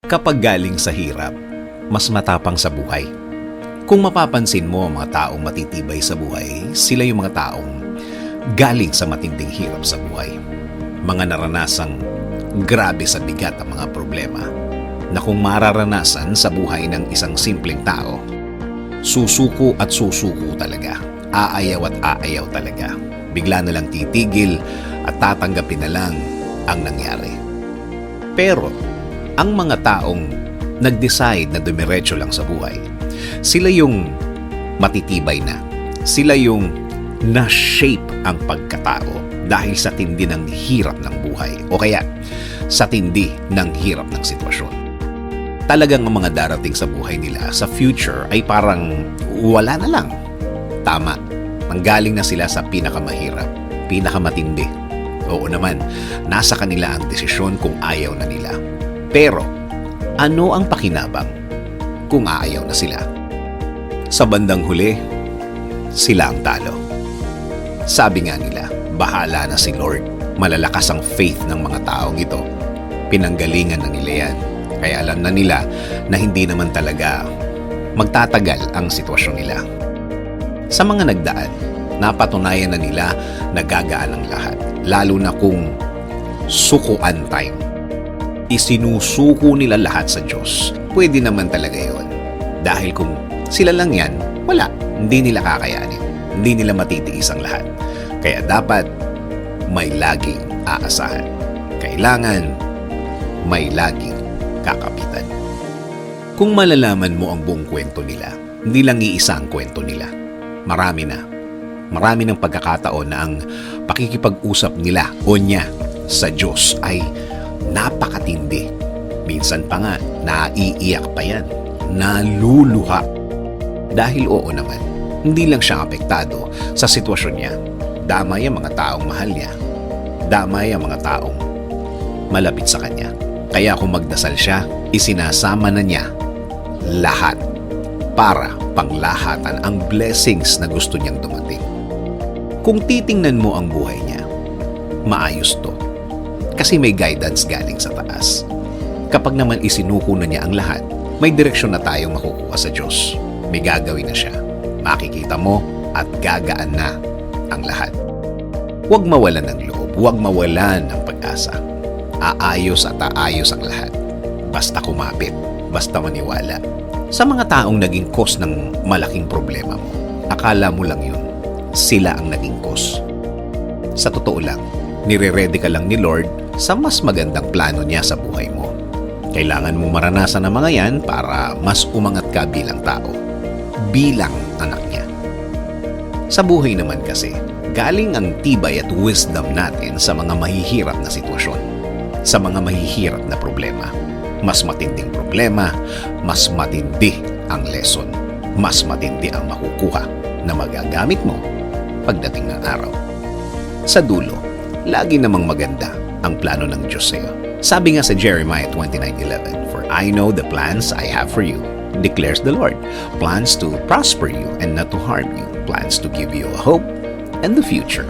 Kapag galing sa hirap, mas matapang sa buhay. Kung mapapansin mo ang mga taong matitibay sa buhay, sila yung mga taong galing sa matinding hirap sa buhay. Mga naranasang grabe sa bigat ang mga problema na kung mararanasan sa buhay ng isang simpleng tao, susuko at susuko talaga. Aayaw at aayaw talaga. Bigla na lang titigil at tatanggapin na lang ang nangyari. Pero, ang mga taong nag-decide na dumiretso lang sa buhay, sila yung matitibay na. Sila yung na-shape ang pagkatao dahil sa tindi ng hirap ng buhay o kaya sa tindi ng hirap ng sitwasyon. Talagang ang mga darating sa buhay nila sa future ay parang wala na lang. Tama, manggaling na sila sa pinakamahirap, pinakamatindi. Oo naman, nasa kanila ang desisyon kung ayaw na nila. Pero, ano ang pakinabang kung aayaw na sila? Sa bandang huli, sila ang talo. Sabi nga nila, bahala na si Lord. Malalakas ang faith ng mga taong ito. Pinanggalingan na nila yan. Kaya alam na nila na hindi naman talaga magtatagal ang sitwasyon nila. Sa mga nagdaan, napatunayan na nila na gagaan ang lahat. Lalo na kung sukuan time. Isinusuko nila lahat sa Diyos. Pwede naman talaga yon. Dahil kung sila lang yan, wala. Hindi nila kakayanin. Hindi nila matitiis ang lahat. Kaya dapat may laging aasahan. Kailangan may laging kakapitan. Kung malalaman mo ang buong kwento nila, hindi lang iisa ang kwento nila. Marami na. Marami ng pagkakataon na ang pakikipag-usap nila o niya sa Diyos ay napakatindi. Minsan pa nga, naiiyak pa yan. Naluluha. Dahil oo naman, hindi lang siya apektado sa sitwasyon niya. Damay ang mga taong mahal niya. Damay ang mga taong malapit sa kanya. Kaya kung magdasal siya, isinasama na niya lahat para panglahatan ang blessings na gusto niyang dumating. Kung titingnan mo ang buhay niya, maayos to. Kasi may guidance galing sa taas. Kapag naman isinuko na niya ang lahat, may direksyon na tayong makukuha sa Diyos. May gagawin na siya. Makikita mo at gagaan na ang lahat. Huwag mawalan ng loob. Huwag mawalan ng pag-asa. Aayos at aayos ang lahat. Basta kumapit. Basta maniwala. Sa mga taong naging cause ng malaking problema mo, akala mo lang yun. Sila ang naging cause. Sa totoo lang, nire-ready ka lang ni Lord sa mas magandang plano niya sa buhay mo. Kailangan mong maranasan ang mga yan para mas umangat ka bilang tao. Bilang anak niya. Sa buhay naman kasi, galing ang tibay at wisdom natin sa mga mahihirap na sitwasyon. Sa mga mahihirap na problema. Mas matinding problema, mas matindi ang lesson. Mas matindi ang makukuha na magagamit mo pagdating ng araw. Sa dulo, lagi namang maganda ang plano ng Diyos sa iyo. Sabi nga sa Jeremiah 29:11, "For I know the plans I have for you, declares the Lord, plans to prosper you and not to harm you, plans to give you a hope and the future."